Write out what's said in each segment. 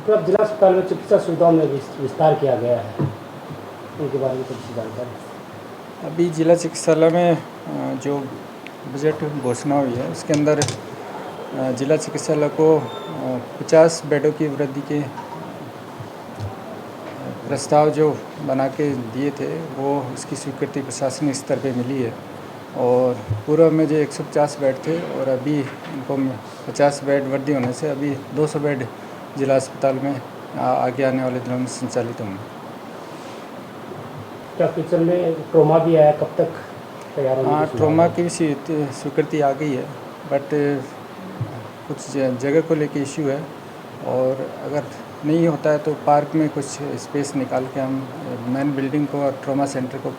तो अब जिला अस्पताल में चिकित्सा सुविधाओं में विस्तार किया गया है, उनके बारे में कुछ जानकारी। अभी जिला चिकित्सालय में जो बजट घोषणा हुई है उसके अंदर जिला चिकित्सालय को 50 बेडों की वृद्धि के प्रस्ताव जो बना के दिए थे वो उसकी स्वीकृति प्रशासनिक स्तर पे मिली है। और पूर्व में जो 150 बेड थे और अभी इनको 50 बेड वृद्धि होने से अभी 200 बेड जिला अस्पताल में आगे आने वाले दिनों में संचालित होंगे। क्या फ्यूचर में ट्रोमा भी आया, कब तक तैयार होगा? हाँ, ट्रोमा की भी स्वीकृति आ गई है, बट कुछ जगह को लेके इश्यू है। और अगर नहीं होता है तो पार्क में कुछ स्पेस निकाल के हम मेन बिल्डिंग को और ट्रोमा सेंटर को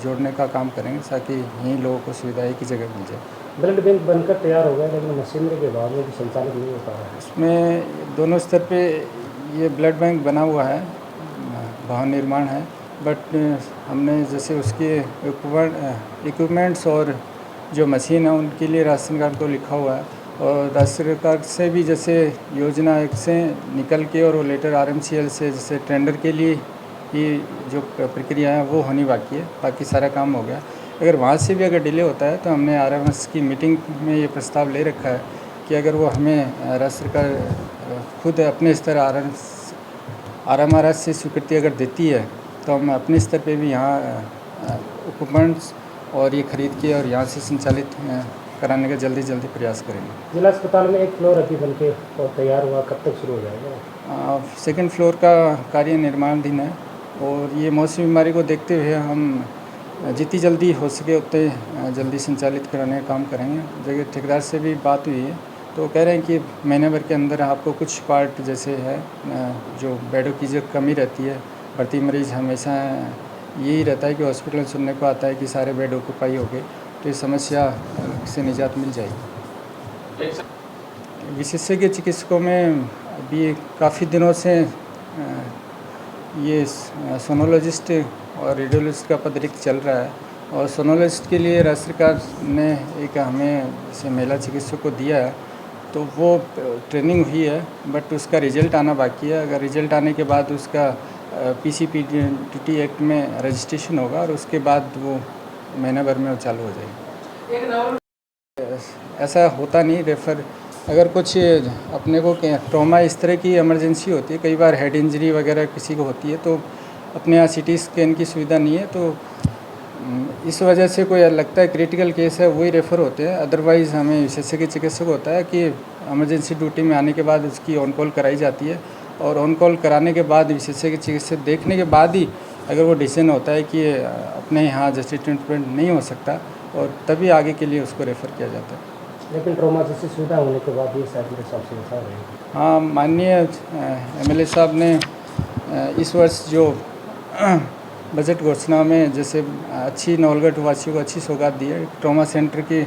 जोड़ने का काम करेंगे ताकि यहीं लोगों को सुविधा एक ही जगह मिल जाए। ब्लड बैंक बनकर तैयार हो गया लेकिन मशीनरी के अभाव में भी संचालित नहीं हो पा रहा है। इसमें दोनों स्तर पे ये ब्लड बैंक बना हुआ है, भवन निर्माण है, बट हमने जैसे उसके इक्विपमेंट्स और जो मशीन है उनके लिए राशन कार्ड को लिखा हुआ है। और राशन कार्ड से भी जैसे योजना एक से निकल के और वो लेटर RMCL से जैसे टेंडर के लिए ही जो प्रक्रिया है वो होनी बाकी है, बाकी सारा काम हो गया। अगर वहाँ से भी अगर डिले होता है तो हमने RMS की मीटिंग में ये प्रस्ताव ले रखा है कि अगर वो हमें राज्य सरकार खुद अपने स्तर RMRS से स्वीकृति अगर देती है तो हम अपने स्तर पे भी यहाँ इक्विपमेंट्स और ये खरीद के और यहाँ से संचालित कराने का जल्दी प्रयास करेंगे। जिला अस्पताल में एक फ्लोर अभी बन के और तैयार हुआ, कब तक शुरू हो जाएगा? सेकंड फ्लोर का कार्य निर्माणाधीन है और ये मौसमी बीमारी को देखते हुए हम जितनी जल्दी हो सके उतने जल्दी संचालित कराने का काम करेंगे। जगह ठेकेदार से भी बात हुई है तो कह रहे हैं कि महीने भर के अंदर आपको कुछ पार्ट जैसे है जो बेडों की जो कमी रहती है, भर्ती मरीज हमेशा यही रहता है कि हॉस्पिटल में सुनने को आता है कि सारे बेड ऑक्यूपाई हो गए, तो इस समस्या से निजात मिल जाएगी। विशेषज्ञ चिकित्सकों में अभी काफ़ी दिनों से ये सोनोलॉजिस्ट और रेडियोलॉजिस्ट का पद रिक्त चल रहा है और सोनोलॉजिस्ट के लिए राज्य सरकार ने एक हमें जैसे महिला चिकित्सक को दिया है तो वो ट्रेनिंग हुई है, बट उसका रिजल्ट आना बाकी है। अगर रिजल्ट आने के बाद उसका PCPDT एक्ट में रजिस्ट्रेशन होगा और उसके बाद वो महीने भर में वो चालू हो जाएगी। ऐसा होता नहीं रेफ़र, अगर कुछ अपने को ट्रॉमा इस तरह की इमरजेंसी होती है, कई बार हेड इंजरी वगैरह किसी को होती है तो अपने यहाँ CT स्कैन की सुविधा नहीं है, तो इस वजह से कोई लगता है क्रिटिकल केस है वही रेफ़र होते हैं। अदरवाइज़ हमें विशेषज्ञ चिकित्सक होता है कि इमरजेंसी ड्यूटी में आने के बाद उसकी ऑन कॉल कराई जाती है और ऑन कॉल कराने के बाद विशेषज्ञ चिकित्सक देखने के बाद ही अगर वो डिसीजन होता है कि अपने यहाँ जस्टिस ट्रीटमेंट नहीं हो सकता और तभी आगे के लिए उसको रेफ़र किया जाता है। लेकिन ट्रॉमा जैसी सुविधा होने के बाद ये शायद मेरे हिसाब से ऐसा रहेगा। हाँ, माननीय MLA साहब ने इस वर्ष जो बजट घोषणा में जैसे अच्छी नवलगढ़ वासियों को अच्छी सौगात दी है, ट्रॉमा सेंटर की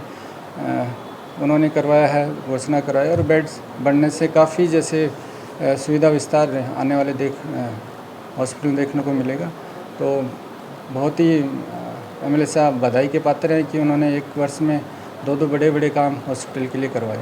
उन्होंने करवाया है, घोषणा करवाया और बेड्स बढ़ने से काफ़ी जैसे सुविधा विस्तार आने वाले हॉस्पिटल देखने को मिलेगा। तो बहुत ही MLA साहब बधाई के पात्र हैं कि उन्होंने एक वर्ष में दो बड़े काम हॉस्पिटल के लिए करवाए।